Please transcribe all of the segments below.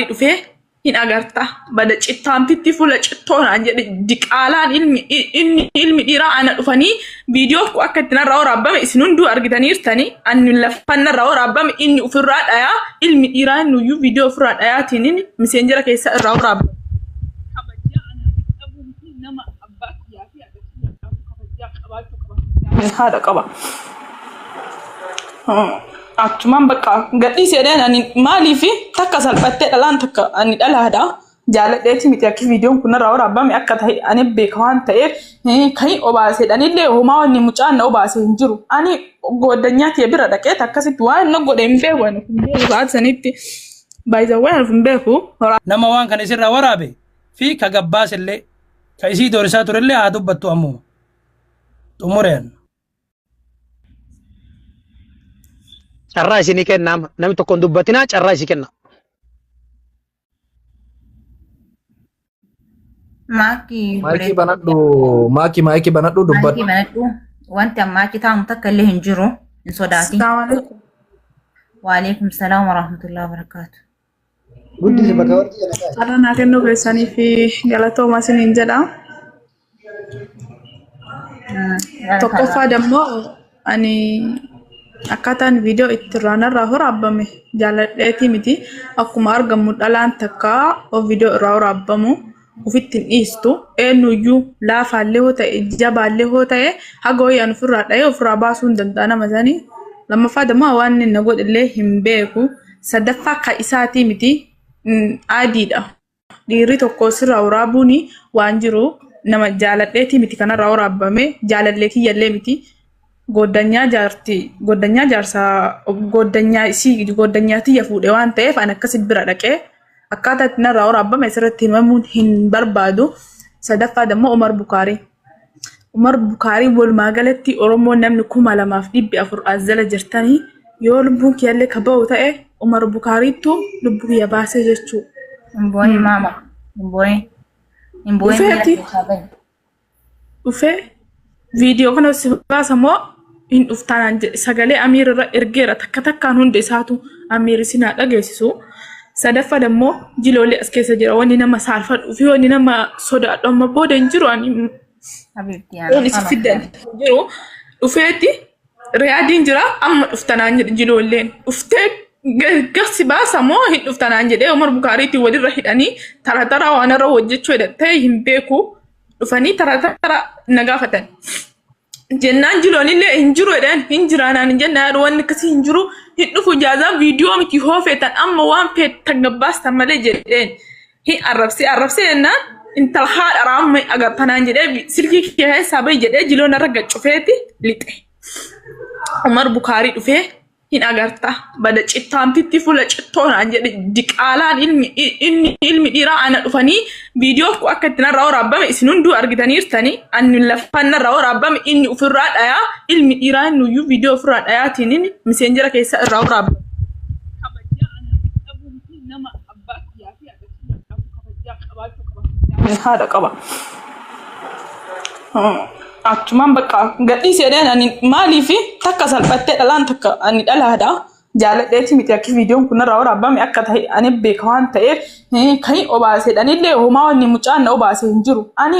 dhufee hin agarta bada cittaamtitti fuula cittoon an jedhe diqaalaan ilmi dhiiraa ana dhufanii viidiyoo ku akka itti narraa waraabame isin hunduu argitaniirtanii ani lafannarraa waraabame inni ofirraa dhayaa ilmi dhiiraa nuyyuu viidiyoo ofirraa dhayaatiin inni miseenjera keessa irraa waraabame. Kabajaa ana qabuun nama abbaa kiyyaa fi kabajaa qabaachuu qaba. Haadha qaba. Achumaan bakka gadhii seedhaan ani maaliif takka salphattee dhalaan takka ani dhalaadha jaaladheeti miti akka viidiyoon kun irraa waraabame akka ta'e ani beeka waan ta'eef kan obaaseedhaan illee homaa wanni mucaan na obaasee hin jiru ani goddanyaa kee bira dhaqee akkasitti waan na godhe hin beeku ani kun beeku baasanitti baay'ee hin beeku nama waan kan isirraa waraabe fi ka gabbaas illee ka isii doorisaa turellee haa dubbattu ammoo xumureen. Carraa isinii kennaama namni tokko hin dubbatinaa carraa isii kenna. Maakii banadhu dubbadhu. Wanti ammaakii taa'amu takka illee hin jiru hin sodaatin. Waalaikum salaam warahmatullahi wabarakatuh. Guddisi bakka warqii kana kaa'e. Har'a naa kennuu keessanii fi galatooma isiniin jedha. Tokkoffaa dammoo ani akkaataan viidiyoo itti irraa waraabame jaaladheeti miti akkuma argamu dhalaan takka viidiyoo irraa waraabamu ofitti hin dhiistu eenyuyyuu laafaallee hoo ta'e jabaallee hoo ta'e haga hoyyaan ofirraa dha'ee ofirraa baasuu hin danda'a nama sanii lammaffaa dammoo waan inni godhillee hin beeku sadaffaa ka isaatii miti adiidha dhiirri tokko sirraa waraabuun waan jiru nama jaaladheeti miti kanarraa waraabame jaalallee kiyyallee miti. Goddanyaa jaartii goddanyaa jaarsaa goddanyaa tiyya fuudhee waan ta'eef an akkasitti bira dhaqee akkaataa itti narraa waraabame asirratti himamuun hin barbaadu. Sadaffaa dammoo Umar Bukaarii walumaa galatti Oromoo namni 2,400 as jala jirtanii yoo lubbuun kiyyallee ka ba'u ta'e Umar Bukaariittu lubbuu kiyya baasee jechuudha. Imbooni maama imbooni dhufee viidiyoo kana si baasamoo hin dhuftaan sagalee Amiir irra ergeera takka takkaan hunda isaatu Amiir sinaa dhageessisu. Sadaffaa dammoo jiloolee as keessa jira wanni nama saalfadhu fi wanni nama sodaadhu amma booda hin jiru ani isi fiddan jiru dhufeetti riyaadiin jira amma dhuftanaan jedhe jilooleen dhuftee garsi baasamoo hin dhuftanaan jedhee Umar Bukaariitti walirra hidhanii tara waan irra hojjechuu hidhattee hin beeku dhufanii tara nagaafatan. Jennaan jiloonillee hin jiru edhaan hin jiraanaan jennaan wanni akkasii hin jiru hin dhufu jaazaan viidiyoo miti hoofeetan amma waan feetan gabbaastan malee jedheen hin arrabsee jennaan intala haadha raamma agartanaan jedhee silkii keessaa bahi jedhee jiloon irra gaccufeeti lixe. Umar Bukaarii dhufee hin agarta bada cittaamtitti fuula cittoon an jedhe diqaalaan ilmi dhiiraa ana dhufanii viidiyoo ku akka itti narraa waraabame isin hunduu argitaniirtanii ani lafannarraa waraabame inni ofirraa dhayaa ilmi dhiiraa nuyyuu viidiyoo ofirraa dhayaatiin inni miseenjera keessa irraa waraabame. Kabajaa ana qabuun nama abbaa kiyyaa fi kabajaa qabaachuu qaba. Haadha qaba. Achumaan bakka gadhii seedhaan ani maaliif takka salphattee dhalaan takka ani dhalaadha jaaladheeti miti akka viidiyoon kun irraa waraabame akka ta'e ani beeka waan ta'eef kan obaaseedhaan illee homaa wanni mucaan na obaasee hin jiru ani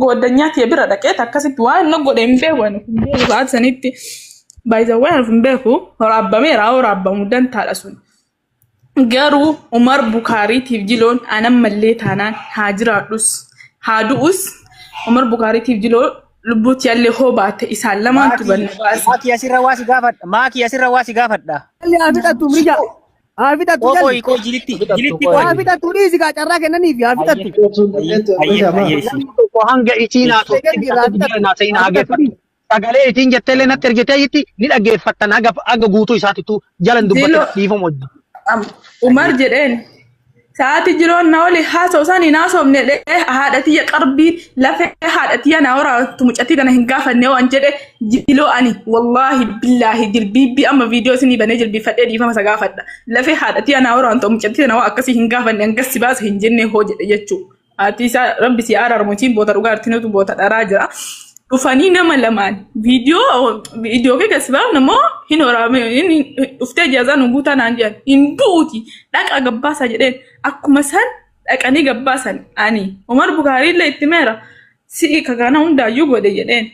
goddanyaa kee bira dhaqee akkasitti waan na godhe hin beeku ani kun beeku baasanitti baay'ee hin beeku waraabameera waraabamu dantaadha sun. Garuu Umar Bukaariitiif jiloon anammallee taanaan haa jiraadhus haa du'us Umar Bukaariitiif jiloon lubbuutti yaallee hoo baate isaan lamaantu banna baase. Maakii asirra waa si gaafadha. Maakii asirra waa si gaafadha. Haafidhatu mija. Haafidhatu jalli. Koo jilitti. Haafidhatu dhiisi gaa carraa kennaniif haafidhatu. Koo hanga itiin haa ta'u. Sagalee itiin jetteellee natti ergitee jitti ni dhaggeeffattan aga guutuu isaatitu jalan dubbate dhiifamu wajjin. Umar jedheen. Saati jiroon na oli haasa'u isaanii naasofne haadhatiyya qarbii lafee haadhatiyya na waraabatu mucattii kana hin gaafanne waan jedhe jiloo ani wallaahi billaahi jilbiibbii amma viidiyoo isinii banee jilbiifadhee dhiifama isa gaafadha. Lafee haadhatiyya na waraabatu mucattii kana waan akkasii hin gaafanne hangassi baasa hin jenne hoo jedhe jechuudha. Haati isaa rabbi si araarmuutiin boota dhugaartinutu boota dharaa jira. dhufanii nama lamaan viidiyoo kee gasbaa namoo hin waraabame hin dhuftee jaazaan guutaa naan jedhan hin buuti dhaqa gabbaasaa jedheen akkuma san dhaqanii gabbaasan ani Umar Bukaarii illee itti meera si'i kakana hundaayyuu godhe jedheen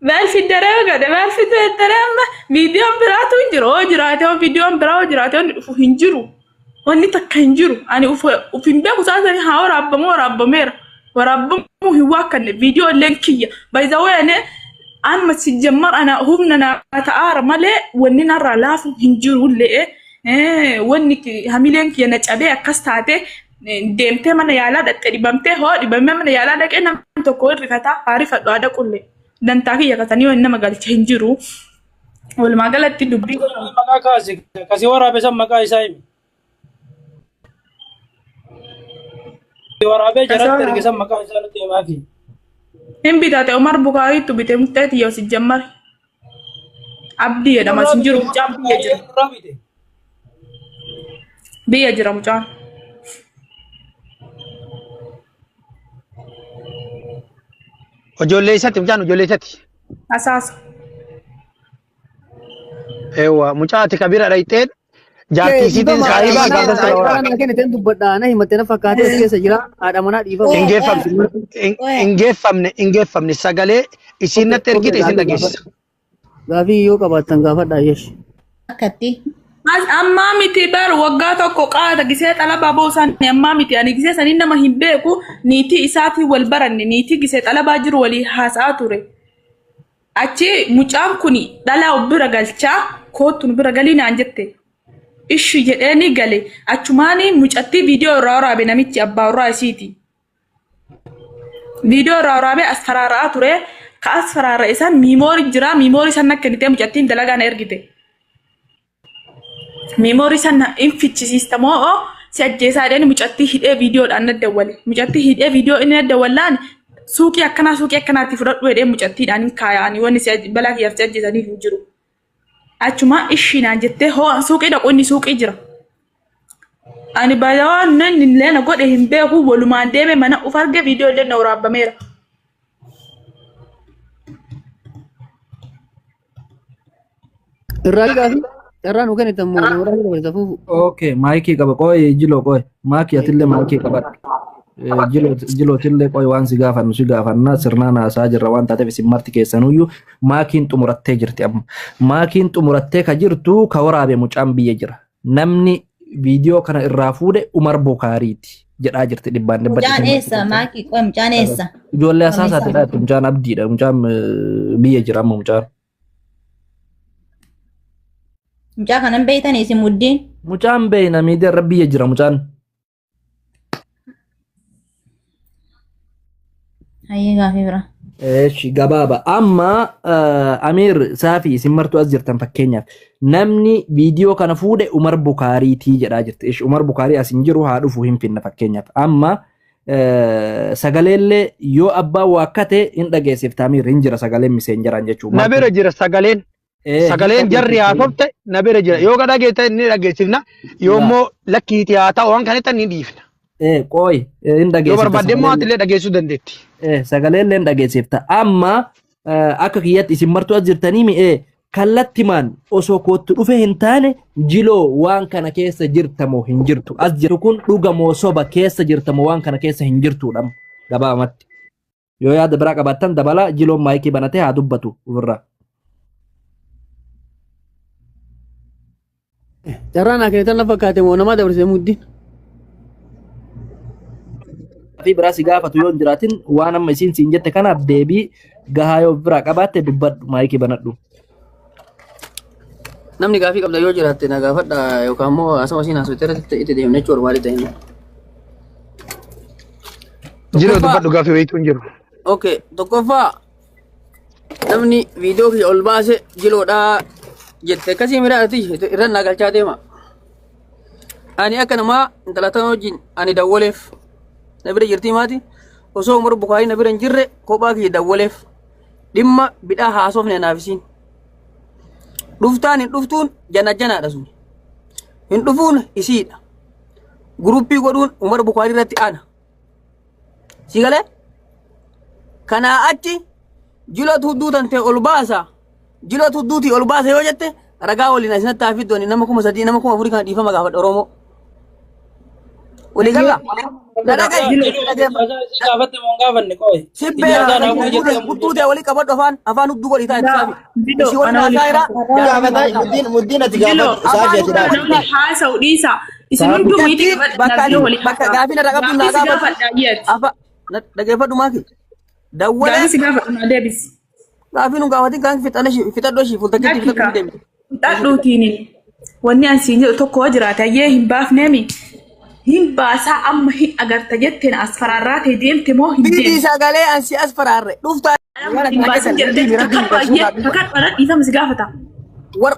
Wel fiddaree gade wel fiddaree amma viidiyoon biraatu hin jiru jiraatee viidiyoon biraa jiraatee dhufu hin jiru wanni takka hin jiru ani ufin beeku saasanii haa waraabameera waraabamu hin waakanne viidiyoo illeen kiyya bayzawee amma sijammar ana humna na ta'aara malee wanni narraa laafu hin jiru illee wanni hamileen kiyya na cabee akkas taate deemtee mana yaalaa dhaqxe dhibamtee hoo dhibamee mana yaalaa dhaqee namni tokko hirrifataa haarifadhu haadha qullee dantaa kiyya katanii wanni nama galcha hin jiru walumaa galatti dubbii maqaa kasii waraabee san maqaa isaa himi waraabee jalatti ergisan maqaa isaa nutti himaafi hin bitate Umar Bukaariitu bite murteeti yoo sijammar abdii jedhama sin jiru mucaan biyya jira mucaan Ijoollee isatti mucaan ijoollee isatti. Asaasa. Ewa mucaa ati kabira dhayxeen jaartii siitiin saayibaa gaafa Saayibaa na kenne teen dubbadhaa na himattee na fakkaatee as keessa jira haadha manaa dhiifama. Ingeeffamne sagalee isiin natti ergite isin dhageessisa. Gaafii yoo qabaattan gaafadhaa yesh. Akkatti. Amma miti bar waggaa tokko qaata gisee xalabaa boosan amma miti ani gisee sanin nama hin beeku niitii isaatii wal baranne niitii gisee xalabaa jiru walii haasaa ture achi mucaan kuni dhalaa bira galchaa koottun bira galii naan jette ishi jedheeni gale achumaani mucatti viidiyoo irraa waraabe namichi abbaa warraa isiiti viidiyoo irraa waraabe as faraaraa ture ka as faraara isaan miimoori jira miimoori san akka nitee mucattiin dalagaa na ergite memory sana infichisistamoo si ajjeesaadhaan mucatti hidhee viidiyoodhaan nadda wale mucatti hidhee viidiyoo inni nadda wallaan suuqii akkanaatti fudhadhu jedhee mucattiidhaan hin kaayaanii wanni si balaa kiyyaaf si ajjeesaniif hin jiru achuma ishiinaan jettee hoo suuqii dhaqu inni suuqii jira ani baay'awaan nan illee na godhe hin beeku walumaan deeme mana uf arge viidiyoo illee na waraabbameera irraa gaafii irraa nu kennitan moo warra dabalata fufu. Okay, maayikii qaba qoy jiloo qoy maakii atillee maayikii qabadha. Jilootillee qoy waan si gaafanna sirnaan haasaa jirra waan taateef isin marti keessanuyyuu maakiin xumurattee jirti amma. Maakiin xumurattee ka jirtu ka waraabe mucaan biyya jira. Namni viidiyoo kana irraa fuudhe Umar Bukaariiti jedhaa jirti dhibbaan dhibba. Mucaan eessa maakii qoy mucaan eessa? Ijoollee asaasaatidha mucaan abdiidha mucaan biyya jira amma mucaan. Mucaa kanan beeytan isin muddiin? Mucaan beeyna miidiyaa irra biyya jira mucaan. Hayyee gaafii bira. Eeshi gabaaba amma Amiir Saafii isin martuu as jirtan fakkeenyaaf namni viidiyoo kana fuudhe Umar Bukaariitii jedhaa jirti. Eeshi Umar Bukaarii asin jiru haa dhufu hin finna fakkeenyaaf amma sagaleellee yoo abbaa waakkate hin dhageessifta Amiir hin jira sagaleen miseenjaraan jechuudha. Na bira jira sagaleen. Sagaleen jarri haasofte na bira jira yoo gada geete ni dhageessifna yoo immoo lakkiiti haa ta'u waan kanatti ni dhiifna. Qoy hin dhageessifta. Yoo barbaadde immoo atiillee dhageessuu dandeetti. Sagaleen dhageessifta amma akka kiyyatti isin martuu as jirtanii mi'ee kallattimaan osoo kootti dhufe hin taane jiloo waan kana keessa jirtamoo hin jirtu as jirtu kun dhugamoo soba keessa jirtamoo waan kana keessa hin jirtuudha gabaabamatti yoo yaada biraa qabaattan dabala jiloon maayikii banatee haa dubbatu ofirraa. Carraan akeetan lafa kaate moo nama dabarsee muddiin. Fi biraa si gaafatu yoo hin jiraatin waan amma isiin siin jette kanaaf deebii gahaa yoo biraa qabaatte dubbadhu maayikii banadhu. Namni gaafii qabda yoo jiraatte na gaafadha yookaan immoo asuma siin haasofte itti deemne jechuudha maali ta'in. Jiloo dubbadhu gaafii wayiitu hin jiru. Okay, tokkoffaa namni viidiyoo kiyya ol baase jiloodhaa jette akkasii midhaati irra naa galchaa deema. Ani akka namaa intalatan wajjin ani dawwaleef na bira jirtii maati osoo Umar Bukaarii na bira hin jirre kophaa kiyya dawwaleef dhimma bidhaa haasofne naafisiin. Dhuftaan hin dhuftuun janaadha sun. Hin dhufuun isiidha. Guruppii godhuun Umar Bukaarii irratti ana. Si galee? Kanaa achi jiloo tudduu tante ol baasa jiloo tudduuti ol baasa yoo jette ragaa waliin asinatti haafiddooni nama 3,000 nama 4,000 kan dhiifama gaafadha Oromoo. Walii galla. Gaafatte moo gaafanne qoy. Sibbee kuttuute walii qabadhu afaan hudduu godhi taa'e saafi. Isi wal naasaayira. Muddiin ati gaafadhu saafi ati dhaabatu. Haasa'u dhiisa. Isin hunduu miitii qabadhu. Bakka gaafii na dhaqabdu naa gaafadhu. Afa dhageeffadhu maaki. Dawwalee. Gaafii si gaafadhu naa deebisi. Gaafii nu gaafatiin kan fixadhoo ishii fuultakkeetti fixadhuu deemte. Fixadhuutiin wanni ansiin jedhu tokko jiraata ayyee hin baafneemi. Hin baasaa amma hin agarta jetteen as faraarraa ta'e deemte moo hin deemte? Bidii sagalee ansi as faraarre dhuftaa. Hin baasin jettee kakkat baay'ee dhiifama si gaafata.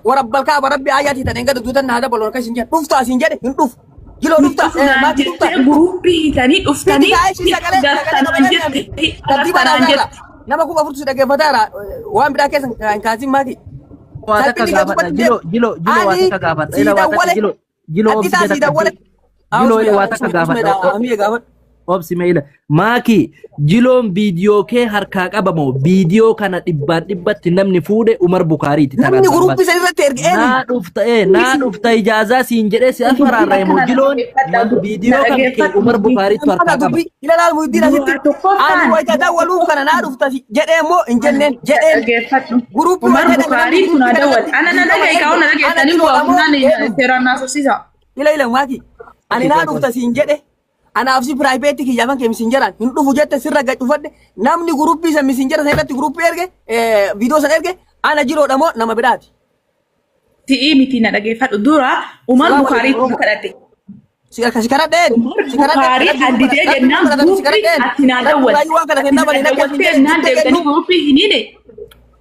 Warabbalkaa barabbi ayyaati ta'een gadi duutan na hada balon kasin jedhe dhuftaa siin jedhe hin dhufu. Jiloo dhuftaa maatii dhuftaa. Guruuppii hitanii dhuftanii gartanaan jette. Nama kuma furtu dhaggeeffataara waan biraa keessa hin kaasin maatii. Waa takka gaafadha jiloo waa takka gaafadha ila waa takka jiloo obsi takka jiloo waa takka gaafadha obsi meela maaki jiloon viidiyoo kee harkaa qabamoo viidiyoo kana dhibbatti namni fuudhe Umar Bukaariiti namni guruppii san irratti erge naa dhufta ijaazaa siin jedhee si afaraarra immoo jiloon viidiyoo kan kee Umar Bukaariitu harkaa qaba ila laal muuddiin asitti ani wajjata waluu kana naa dhufta jedhee immoo hin jenneen jedheen guruppii Umar Bukaarii kun adawwal ana na dhagee kaa'u na dhageessanii bu'aa funaan seeraan naasofsiisa. Ila maaki ani naa dhufta siin jedhe anaaf si private kiyyaafan kee misinjaraan hin dhufu jette sirra gacufadhe namni guruppii san misinjara san irratti guruppii erge viidiyoo san erge ana jiroodha moo nama biraati. Si'ii miti na dhageeffadhu dura Umar Bukaarii kun kadhate. Si kadhadheen. Bukaarii additee jennaan guruppii ati naa dhawwal. Naan deebitanii guruppii hiniine.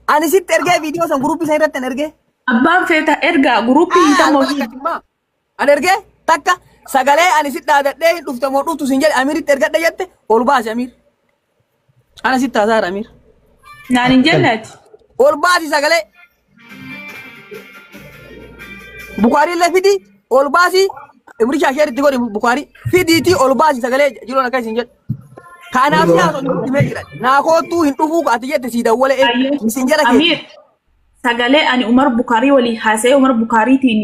Ani sitti ergee viidiyoo san guruppii san irratti ergee. Abbaan feeta ergaa guruppii hin tamoo. Ani ergee takka. Sagalee ani sit dhaadadhee hin dhufte moo dhuftu sin jedhe Amiritti ergadhe jette ol baasi Amir. Ana sit taasaara Amir. Naan hin jenneeti. Ol baasi sagalee. Bukaarii illee fidi ol baasi. Ibri shaasheeritti godhi Bukaarii fidiiti ol baasi sagalee jiloon akka isin jedhe. Kanaaf yaasoo ni dhimee jira. Naa koottuu hin dhufuu ati jette sii dawwalee isin jedha kee. Amir sagalee ani Umar Bukaarii walii haasa'ee Umar Bukaariitiin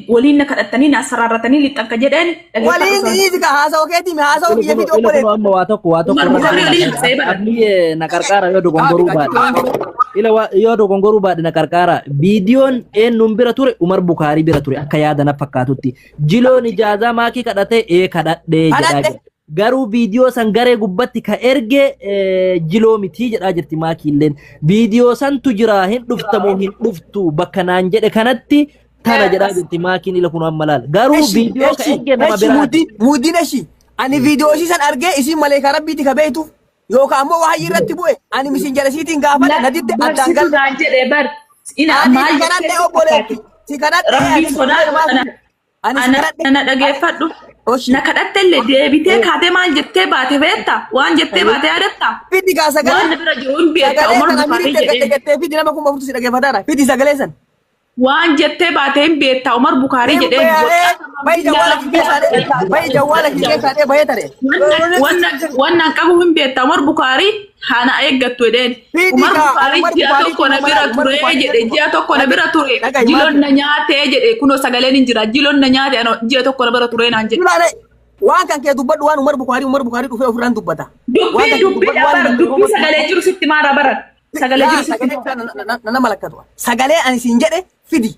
waliin na kadhatanii na sararratanii lixanka jedheen waliin dhiisi ka haasa'u keetii mi haasa'u biyya fi tokko leetu amma waa tokko na qarqara yoo dogongoruu baadhe ila yoo dogongoruu baadhe na qarqara viidiyoon eenyuun bira ture Umar Bukaarii bira ture akka yaada na fakkaatutti jiloon ijaazaa maakii kadhate kadhadhee jedhaa garuu viidiyoo san garee gubbatti ka erge jiloo mitii jedhaa jirti maakii illeen viidiyoo santu jira hin dhuftamoo hin dhuftu bakka naan jedhe kanatti tana jedhaa jirti maakiin ila kun amma laal garuu viidiyoo ka erge nama biraati muuddiin eshi ani viidiyoo ishii san argee isiin maleekaa rabbiiti ka beektuuf yookaan ammoo waayii irratti bu'e ani misin jedhasiitiin gaafadhe naditti addaan gal jedhee bar ina maal kadhadhee obboleetti si kadhadhee ani na dhageeffadhu na kadhattellee deebitee kaatee maal jettee baate beekta waan jettee baate yaadatta fiddi gaa sagalee waan bira jiru hin beekta Umar Bukaarii jedhee fiddi nama kuma furtu si dhageeffataadha fiddi sagalee san waan jettee baatee hin beekta Umar Bukaarii jedhee bayi jawwaala keessaa bayee tare wannan qabu hin beekta Umar Bukaarii hana eeggattu jedheen Umar Bukaarii ji'a tokko na bira ture jedhe ji'a tokko na bira ture jiloon na nyaatee jedhe kunoo sagaleen hin jira jiloon na nyaate ji'a tokko na bira ture naan jedhe waan kan kee dubbadhu waan Umar Bukaarii dhufee ofirraan dubbata dubbii sagalee jiru sitti maara baran sagalee jiru sitti nama lakkatu sagalee ani siin jedhe fidi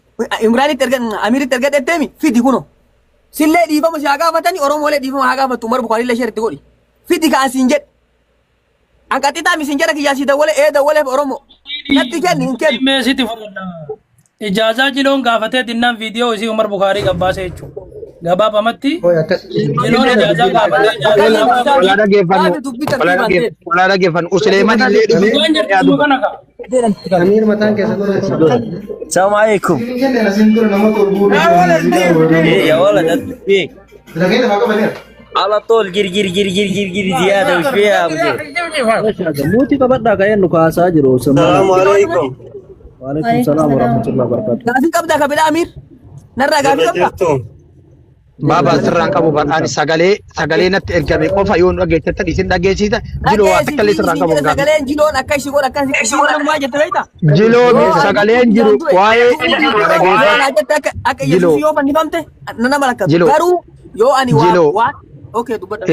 Imraanitti Amiritti ergadhetteemi fidi kuno sillee dhiifama si haa gaafatanii Oromoolee dhiifama haa gaafattu Umar Bukaarii illee sheeritti godhi fidi kaan siin jedhe anqaxitaa misin jedha kiyyaa si dawwalee dawwaleef Oromoo natti kenni hin kennu. Meesitti fudhadha. Ijaazaa jiloon gaafatee dinnaan viidiyoo isii Umar Bukaarii gabbaase jechuudha. Gabaabamatti jiloon ijaazaa gaafatee wala dhaggeeffannu Usleeman illee dhufe Amir mataan keessa Assalamu alaikum. Ya wala على طول جر زيادة وش فيها موتي كبدا كاين نكاسا جرو السلام عليكم. وعليكم السلام ورحمة الله وبركاته. قاعدين قبدا كبدا أمير نرى قاعدين قبدا Baba sirraan qabu badhaani sagalee natti ergame qofa yoon dhageessatan isin dhageessita jiloo waa takka illee sirraan qabu gaafa. Sagaleen jiloon akka ishii godha akkas ishii godha maa jette beekta? Jiloo sagaleen jiru waa'ee akka yesuus yoo fannifamte nana malakkatu garuu yoo ani waa okay dubbadha.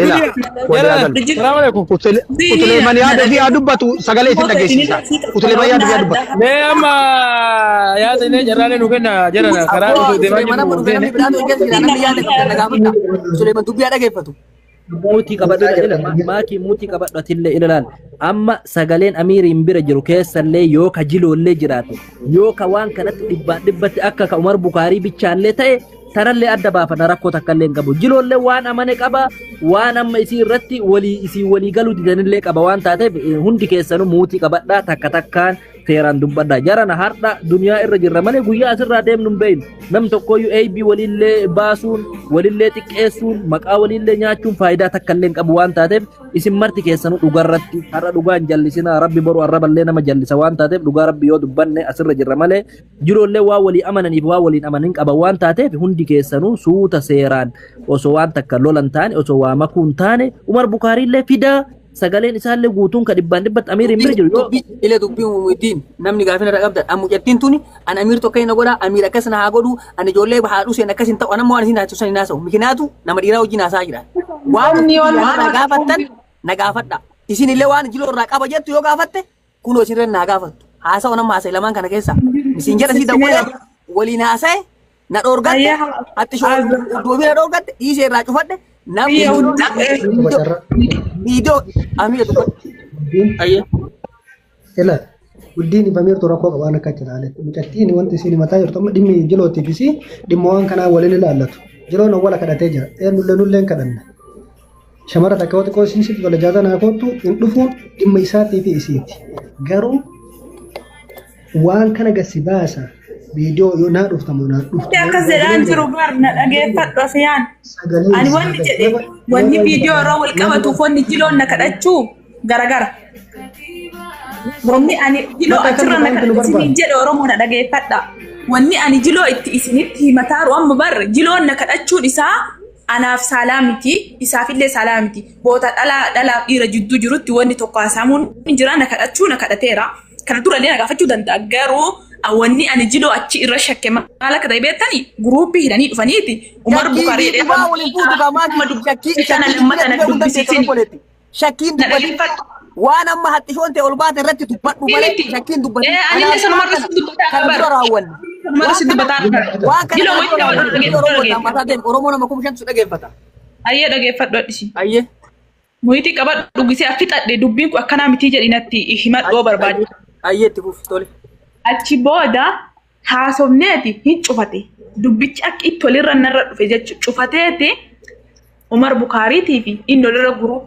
Utulee mani yaada fi dubbatu sagalee isin dhageessisa. Utulee mani yaada fi dubbatu. Mee amma yaada illee jarraalee nu kenna jarana karaa nuti deemaa jirru. Muutii qabadhu jedhela maakii muutii qabadhatillee ilaal amma sagaleen amiiriin bira jiru keessallee yoo ka jiloollee jiraate yoo ka waan kanatti dhibbatti akka ka Umar Bukaarii bichaallee ta'e tarallee adda baafana rakkoo takkallee hin qabu jiloollee waan amane qaba waan amma isii irratti walii galuu didanillee qaba waan taateef hundi keessanuu muutii qabadhaa takka takkaan seeraan dubbadhaa jarana har'a duniyaa irra jirra malee guyyaa asirraa deemnu hin beeynu nam tokkoyyuu AB walillee baasuun walillee xiqqeessuun maqaa walillee nyaachuun faayidaa takkallee hin qabu waan taateef isin marti keessanuu dhugarratti har'a dhugaa hin jallisinaa rabbi boru arraballee nama jallisa waan taateef dhugaa rabbi yoo dubbanne asirra jirra malee jiroollee waa walii amananiif waa waliin amanin qaba waan taateef hundi keessanuu suuta seeraan osoo waan takka lolan taane osoo waa makuun taane Umar Bukaariillee fidaa sagaleen isaallee guutuun ka dhibbaan dhibbatti amiiriin bira jiru yoo ile dubbii umuutiin namni gaafina irra qabda ammuujattiin tuni an amiir tokko hin godha amiir akkas na haa godhu an ijoollee haadhu seen akkas hin ta'u anammoo waan isin haasofsan hin haasa'u mikinaatu nama dhiiraa wajjin haasaa jira waan na gaafattan na gaafadha isin illee waan jiloo irraa qaba jettu yoo gaafatte kunoo isin irra na gaafattu haasa'u nama haasa'e lamaan kana keessa isin jedha si dawwalee waliin haasa'e na dhoorgatte atti shoobii na dhoorgatte dhiisee irraa cufadhe namni video amir tu ayah ela guddini pamir to rakko wana kacirale mucatini wanti sini mata yorto dimmi jelo tvc dimmo wan kana walene lallatu jelo no wala kada teja nulle kadanna shamara takawti ko sinsi wala jaza na kotu in dufu dimmi isa tvc garu wan kana gasibasa video yo na duftamu na duftamu ya kazeran jiru bar na dhageeffadho fiyaan ani wanni jedhe wanni video ro wal qabatu fonni jiloon na kadachuu garagara wanni ani jiloo achirra na kadachuu jedhe oromoo na dhageeffadha wanni ani jiloo itti isinitti himataaru amma bar jiloon na kadhachuun isaa anaaf salaamiti isaafillee salaamiti boota dhala dhiira jidduu jirutti wanni tokko haasamuun jira na kadhachuu na kadhateera kana durallee na gaafachuu danda'a garuu awwanni ani jiloo achi irra shakke maala kada beetani gruupii hidhanii dhufaniiti Umar Bukaarii waa waliin fuutu gaamaati shakkiin dubbatti waan amma haxxishoon ta'e ol baate irratti dubbadhu malee shakkiin dubbatti ani illee sanuma irratti dubbataa raawwanne waan kana Oromoo nama kuma shantu dhageeffata ayyee dhageeffadhu adhisi ayyee muhitii qabadhu gisee affixadhe dubbiin kun akkanaa mitii jedhinatti himadhoo barbaade ayyee itti fufi tole achi booda haasofneeti hin cufate dubbichi akka itti walirra narra dhufe jechuudha cufateeti Umar Bukaariitii fi inni walirra guruupi